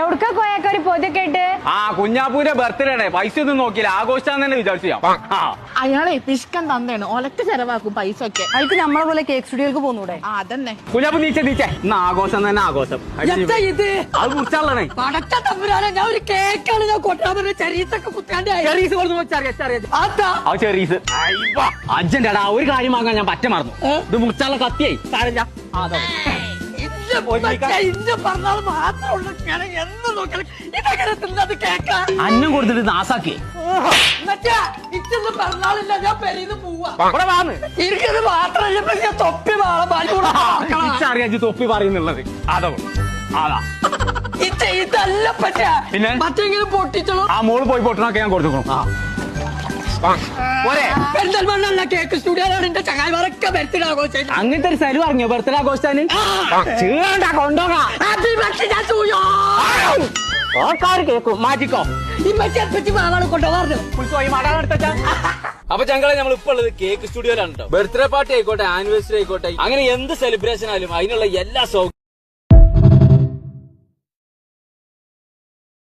എവിടക്ക കോയാക്ക ഒരു പൊതൊക്കെ ഇട്ട് ആ കുഞ്ഞാപ്പൂന്റെ ബർത്ത്ഡേ ആണ്. പൈസ ഒന്നും നോക്കിയില്ല, ആഘോഷിച്ചാന്ന് തന്നെ വിചാരിച്ചു ഞാൻ. അയാളെ പിഷ്കൻ തന്നെയാണ് ഒലക്ക ചെലവാക്കും പൈസ ഒക്കെ. അയാൾക്ക് നമ്മളെ പോലെ കേക്ക് സ്റ്റുഡിയോക്ക് പോന്നൂടെ? അതന്നെ കുഞ്ഞാപ്പൂ നീച്ചേ ഇന്ന് ആഘോഷം തന്നെ ആഘോഷം. ഇത് അത് കുറിച്ചാളാണേ പടച്ച തമ്പുരാനെ, ഞാൻ ഒരു കേക്കാണ് ഞാൻ കൊട്ടാൻ പറഞ്ഞ ചരീത്തൊക്കെ കുത്താണ്ട് അത് ചെറീസ് അജന്റെടാ. ഒരു കാര്യം വാങ്ങാൻ ഞാൻ പറ്റ മറന്നു. ഇത് മുറിച്ചാളെ കത്തിയായി താഴെ പറഞ്ഞാൽ മാത്രമുള്ള എന്ന് നോക്കിയാൽ ഇതെങ്ങനെ തിന്നത് കേക്കാ. അന്നം കൊടുത്തിട്ട് നാസാക്കി ഇച്ചൊന്ന് പറഞ്ഞാലില്ല, ഞാൻ പെരീന്ന് പോവാ. എനിക്കത് മാത്രമല്ല തൊപ്പി അറിയാം തൊപ്പി പറയുന്നുള്ളത്. അതാ അതാ ഇതല്ല പറ്റാ. പിന്നെ മറ്റെങ്കിലും പൊട്ടിച്ചോളൂ. ആ മോള് പോയി പൊട്ടണൊക്കെ ഞാൻ കൊടുക്കണം. പെരിന്തൽമണ്ണ കേക്ക് സ്റ്റുഡിയോയിലാണ് എന്റെ ചങ്ങായിമാരൊക്കെ ബർത്ത്ഡേ ആഘോഷിച്ചത്. അങ്ങനത്തെ ഒരു സ്ഥലം ഇറങ്ങിയോ ബർത്ത്ഡേ ആഘോഷിച്ചാന്? കൊണ്ടോകാം കേക്കും മാറ്റിക്കോ. അപ്പൊ ചങ്കളെ നമ്മൾ ഇപ്പൊ ഉള്ളത് കേക്ക് സ്റ്റുഡിയോയിലാണ് കേട്ടോ. ബർത്ത്ഡേ പാർട്ടി ആയിക്കോട്ടെ, ആനിവേഴ്സറി ആയിക്കോട്ടെ, അങ്ങനെ എന്ത് സെലിബ്രേഷൻ ആയാലും അതിനുള്ള എല്ലാ സൗകര്യം